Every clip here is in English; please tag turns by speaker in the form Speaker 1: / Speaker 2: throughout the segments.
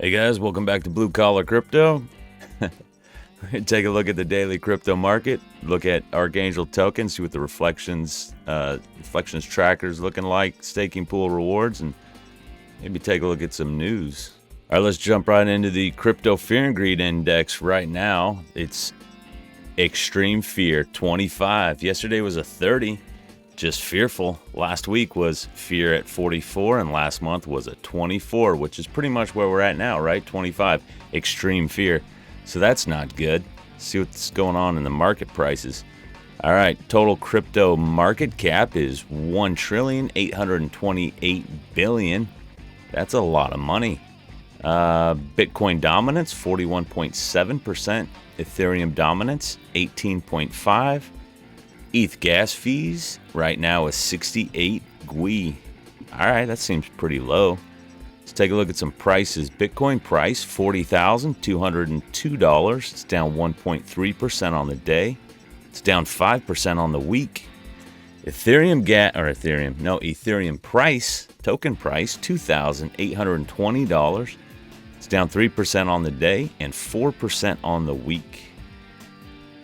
Speaker 1: Hey guys, welcome back to Blue Collar Crypto. Take a look at the daily crypto market, look at Archangel tokens, see what the reflections trackers looking like, staking pool rewards, and maybe take a look at some news. All right, let's jump right into the crypto fear and greed index right now. It's extreme fear, 25. Yesterday was a 30. Just fearful. Last week was fear at 44, and last month was a 24, which is pretty much where we're at now, right? 25, extreme fear. So that's not good. See what's going on in the market prices. All right, total crypto market cap is $1,828 billion. That's a lot of money. Bitcoin dominance, 41.7%. Ethereum dominance, 18.5%. ETH gas fees right now is 68 GUI. All right, that seems pretty low. Let's take a look at some prices. Bitcoin price $40,202. It's down 1.3% on the day. It's down 5% on the week. Ethereum price, token price $2,820. It's down 3% on the day and 4% on the week.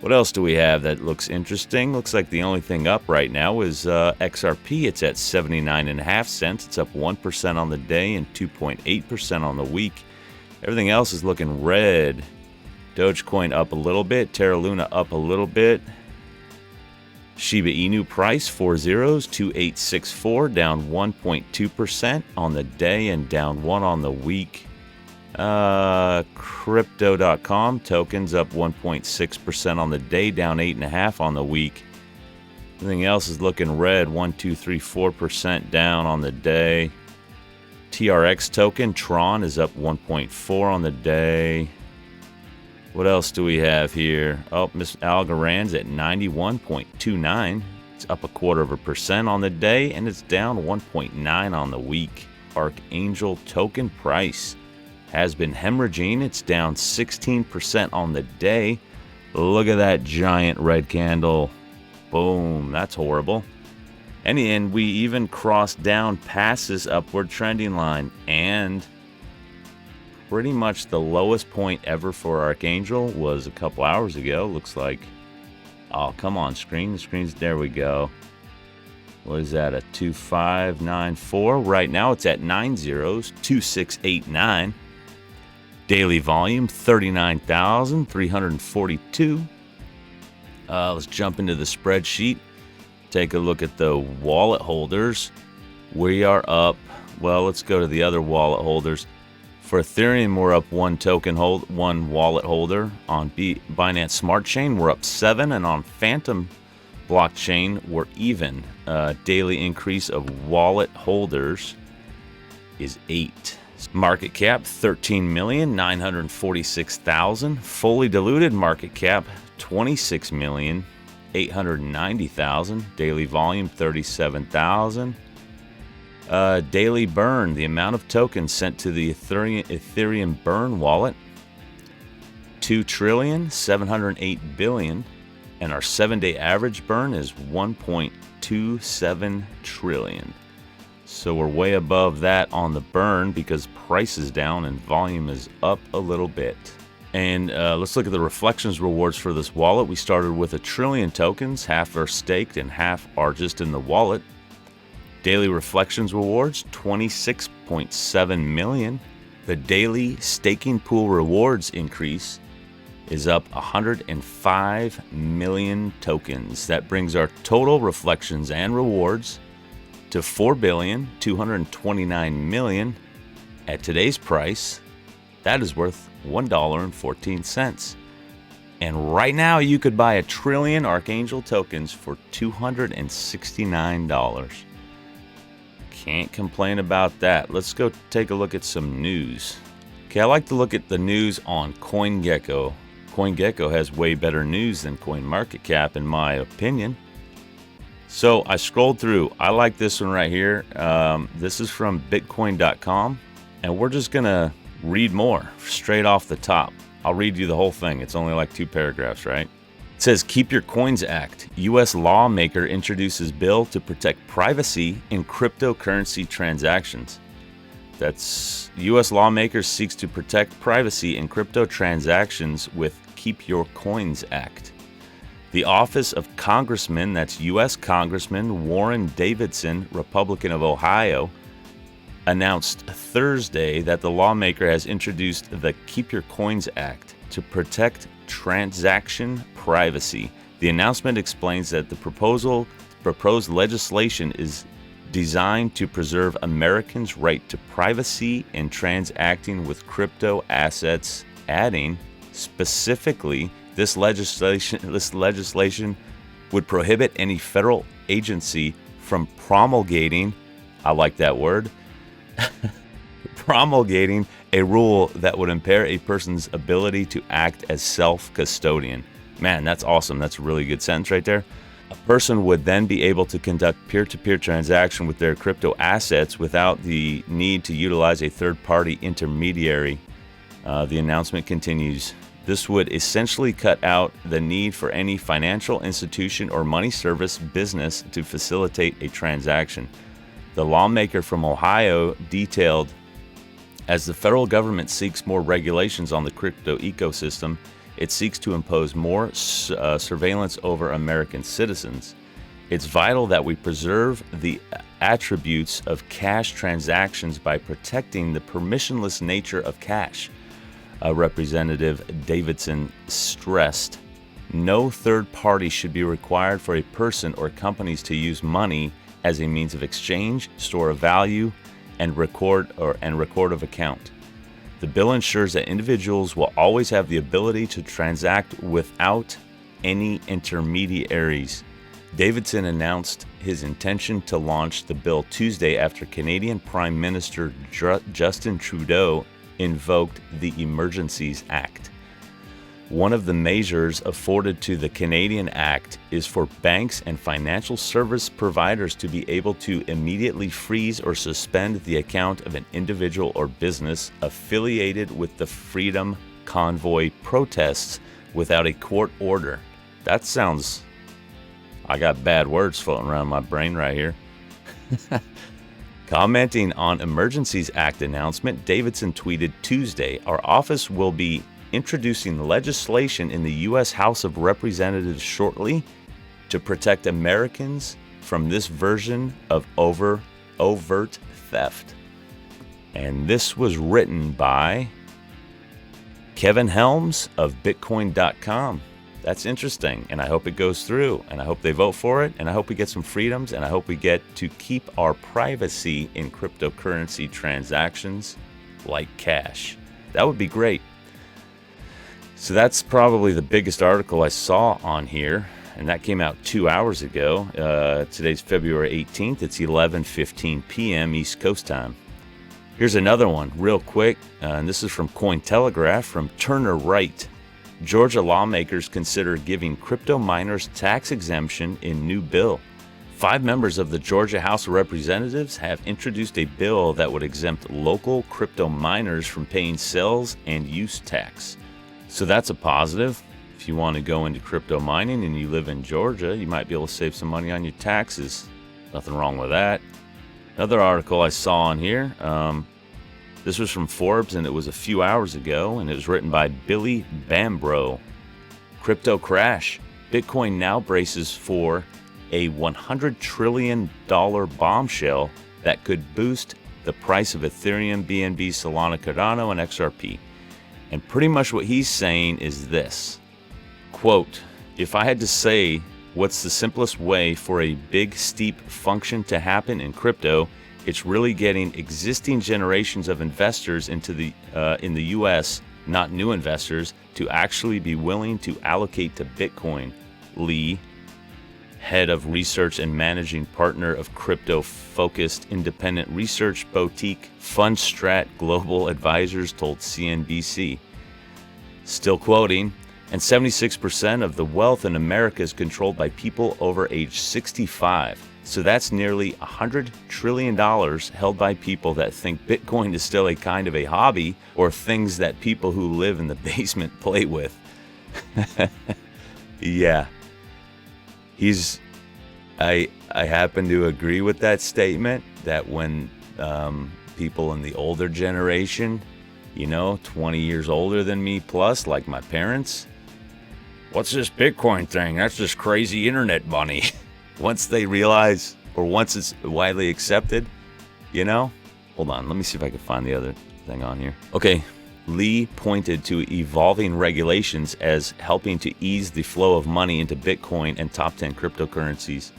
Speaker 1: What else do we have that looks interesting? Looks like the only thing up right now is XRP. It's at 79.5 cents. It's up 1% on the day and 2.8% on the week. Everything else is looking red. Dogecoin up a little bit. Terra Luna up a little bit. Shiba Inu price 2864, down 1.2% on the day and down 1 on the week. Crypto.com tokens up 1.6% on the day, down 8.5% on the week. Everything else is looking red, 4% down on the day. TRX token Tron is up 1.4 on the day. What else do we have here? Oh, Miss Algorand's at 91.29. It's up 0.25% on the day, and it's down 1.9 on the week. Archangel token price has been hemorrhaging. It's down 16% on the day. Look at that giant red candle. Boom, that's horrible. And we even crossed down past this upward trending line, and pretty much the lowest point ever for Archangel was a couple hours ago. Looks like, oh, come on, screen. The screen's, there we go. What is that, a 2594? Right now it's at 9 zeros, 2689. Daily volume, 39,342. Let's jump into the spreadsheet. Take a look at the wallet holders. We are up. Well, let's go to the other wallet holders. For Ethereum, we're up one wallet holder. On Binance Smart Chain, we're up 7, and on Phantom blockchain, we're even. Daily increase of wallet holders is 8. Market cap, 13,946,000. Fully diluted market cap, 26,890,000. Daily volume, 37,000. Daily burn, the amount of tokens sent to the Ethereum burn wallet, 2,708 billion. And our 7-day average burn is 1.27 trillion. So we're way above that on the burn because price is down and volume is up a little bit. And let's look at the reflections rewards for this wallet. We started with 1 trillion tokens. Half are staked and half are just in the wallet. Daily reflections rewards, 26.7 million. The daily staking pool rewards increase is up 105 million tokens. That brings our total reflections and rewards to 4,229 million. At today's price, that is worth $1.14. And right now you could buy 1 trillion Archangel tokens for $269. Can't complain about that. Let's go take a look at some news. Okay, I like to look at the news on CoinGecko. CoinGecko has way better news than CoinMarketCap in my opinion. So I scrolled through. I like this one right here. This is from Bitcoin.com, and we're just gonna read more straight off the top. I'll read you the whole thing. It's only like 2 paragraphs, right? It says, Keep Your Coins Act. U.S. lawmaker introduces bill to protect privacy in cryptocurrency transactions. That's U.S. lawmakers seeks to protect privacy in crypto transactions with Keep Your Coins Act. The Office of Congressman, that's U.S. Congressman Warren Davidson, Republican of Ohio, announced Thursday that the lawmaker has introduced the Keep Your Coins Act to protect transaction privacy. The announcement explains that the proposed legislation is designed to preserve Americans' right to privacy in transacting with crypto assets, adding, specifically, this legislation would prohibit any federal agency from promulgating, I like that word, promulgating a rule that would impair a person's ability to act as self-custodian. Man, that's awesome. That's a really good sentence right there. A person would then be able to conduct peer-to-peer transaction with their crypto assets without the need to utilize a third-party intermediary. The announcement continues. This would essentially cut out the need for any financial institution or money service business to facilitate a transaction. The lawmaker from Ohio detailed, as the federal government seeks more regulations on the crypto ecosystem, it seeks to impose more surveillance over American citizens. It's vital that we preserve the attributes of cash transactions by protecting the permissionless nature of cash. Representative Davidson stressed, no third party should be required for a person or companies to use money as a means of exchange, store of value, and record of account. The bill ensures that individuals will always have the ability to transact without any intermediaries. Davidson announced his intention to launch the bill Tuesday after Canadian Prime Minister Justin Trudeau invoked the Emergencies Act. One of the measures afforded to the Canadian Act is for banks and financial service providers to be able to immediately freeze or suspend the account of an individual or business affiliated with the Freedom Convoy protests without a court order. That sounds... I got bad words floating around my brain right here. Commenting on Emergencies Act announcement, Davidson tweeted Tuesday, our office will be introducing legislation in the U.S. House of Representatives shortly to protect Americans from this version of overt theft. And this was written by Kevin Helms of Bitcoin.com. That's interesting, and I hope it goes through, and I hope they vote for it, and I hope we get some freedoms, and I hope we get to keep our privacy in cryptocurrency transactions like cash. That would be great. So that's probably the biggest article I saw on here, and that came out 2 hours ago. Today's February 18th. It's 11:15 p.m. East Coast time. Here's another one real quick, and this is from Cointelegraph from Turner Wright. Georgia lawmakers consider giving crypto miners tax exemption in new bill. 5 members of the Georgia House of Representatives have introduced a bill that would exempt local crypto miners from paying sales and use tax. So that's a positive. If you want to go into crypto mining and you live in Georgia, you might be able to save some money on your taxes. Nothing wrong with that. Another article I saw on here, this was from Forbes, and it was a few hours ago, and it was written by Billy Bambro. Crypto crash. Bitcoin now braces for a $100 trillion bombshell that could boost the price of Ethereum, BNB, Solana, Cardano, and XRP. And pretty much what he's saying is this, quote, if I had to say what's the simplest way for a big steep function to happen in crypto, it's really getting existing generations of investors into in the US, not new investors, to actually be willing to allocate to Bitcoin. Lee, head of research and managing partner of crypto-focused independent research boutique Fundstrat Global Advisors, told CNBC. Still quoting, and 76% of the wealth in America is controlled by people over age 65. So that's nearly $100 trillion held by people that think Bitcoin is still a kind of a hobby or things that people who live in the basement play with. Yeah. I happen to agree with that statement, that when people in the older generation, 20 years older than me plus, like my parents. What's this Bitcoin thing? That's just crazy internet money. Once they realize, or once it's widely accepted, Hold on, let me see if I can find the other thing on here. Okay, Lee pointed to evolving regulations as helping to ease the flow of money into Bitcoin and top 10 cryptocurrencies.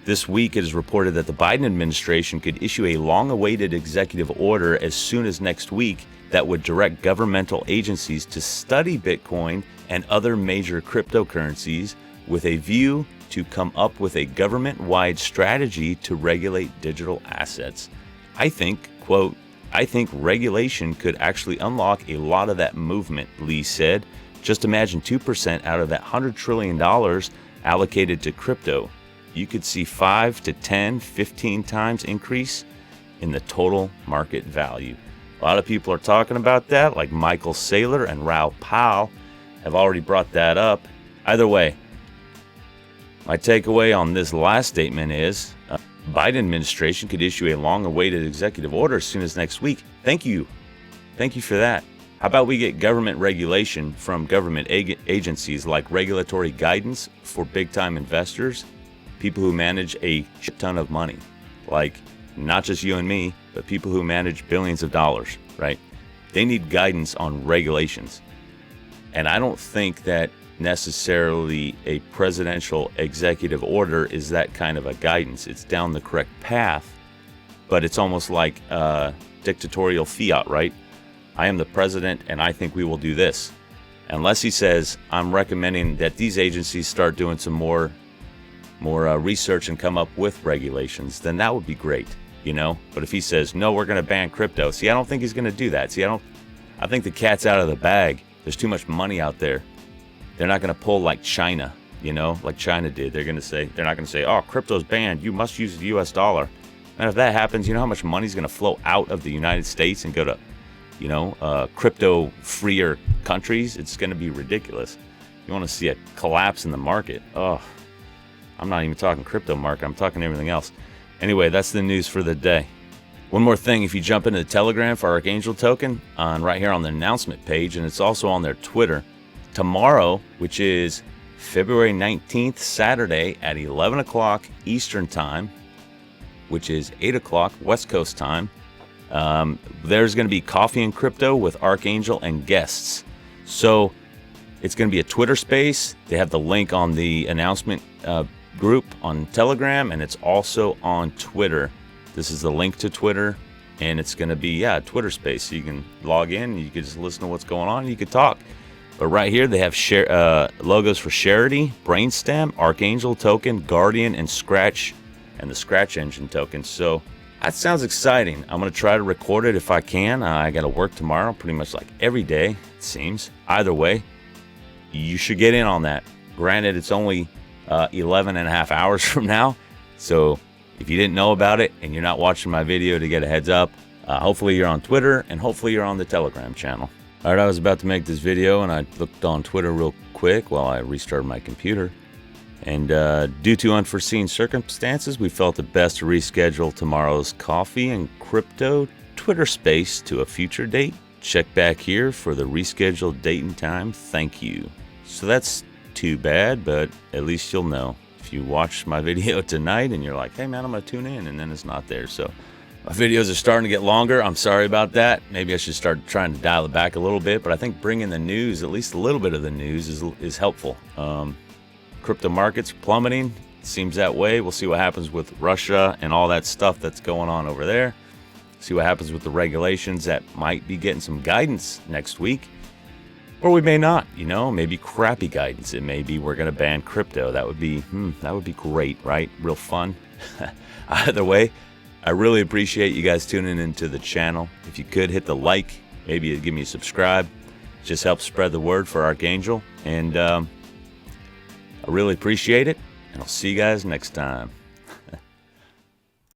Speaker 1: This week, it is reported that the Biden administration could issue a long-awaited executive order as soon as next week that would direct governmental agencies to study Bitcoin and other major cryptocurrencies with a view to come up with a government-wide strategy to regulate digital assets. I think, quote, I think regulation could actually unlock a lot of that movement, Lee said. Just imagine 2% out of that $100 trillion allocated to crypto. You could see 5 to 10, 15 times increase in the total market value. A lot of people are talking about that, like Michael Saylor and Raoul Pal have already brought that up. Either way, my takeaway on this last statement is Biden administration could issue a long-awaited executive order as soon as next week. Thank you. Thank you for that. How about we get government regulation from government agencies like regulatory guidance for big-time investors, people who manage a shit ton of money, like not just you and me, but people who manage billions of dollars, right? They need guidance on regulations. And I don't think that necessarily a presidential executive order is that kind of a guidance. It's down the correct path, but it's almost like dictatorial fiat, right? I am the president and I think we will do this. Unless he says, I'm recommending that these agencies start doing some more research and come up with regulations, then that would be great, But if he says, no, we're going to ban crypto. See, I don't think he's going to do that. I think the cat's out of the bag. There's too much money out there. They're not going to pull like China, like China did. They're not going to say, oh, crypto's banned. You must use the US dollar. And if that happens, you know how much money is going to flow out of the United States and go to, crypto-freer countries? It's going to be ridiculous. You want to see a collapse in the market. Oh, I'm not even talking crypto market. I'm talking everything else. Anyway, that's the news for the day. One more thing, if you jump into the Telegram for Archangel token, right here on the announcement page, and it's also on their Twitter, tomorrow, which is February 19th, Saturday at 11 o'clock Eastern Time, which is 8 o'clock West Coast Time, there's going to be Coffee and Crypto with Archangel and guests. So it's going to be a Twitter space. They have the link on the announcement group on Telegram, and it's also on Twitter. This is the link to Twitter, and it's going to be, Twitter space. So you can log in, you can just listen to what's going on, and you can talk. But right here, they have logos for Charity, Brainstem, Archangel token, Guardian, and Scratch, and the Scratch Engine token. So that sounds exciting. I'm going to try to record it if I can. I got to work tomorrow, pretty much like every day, it seems. Either way, you should get in on that. Granted, it's only 11 and a half hours from now. So if you didn't know about it and you're not watching my video to get a heads up, hopefully you're on Twitter and hopefully you're on the Telegram channel. All right, I was about to make this video and I looked on Twitter real quick while I restarted my computer. And due to unforeseen circumstances, we felt it best to reschedule tomorrow's Coffee and Crypto Twitter space to a future date. Check back here for the rescheduled date and time. Thank you. So that's too bad, but at least you'll know. If you watch my video tonight and you're like, hey man, I'm going to tune in, and then it's not there. So my videos are starting to get longer. I'm sorry about that. Maybe I should start trying to dial it back a little bit, but I think bringing the news, at least a little bit of the news, is helpful. Crypto markets plummeting. It seems that way. We'll see what happens with Russia and all that stuff that's going on over there. See what happens with the regulations that might be getting some guidance next week. Or we may not, maybe crappy guidance. It may be we're going to ban crypto. That would be great, right? Real fun. Either way, I really appreciate you guys tuning into the channel. If you could hit the like, maybe give me a subscribe. It just helps spread the word for Archangel. And I really appreciate it. And I'll see you guys next time.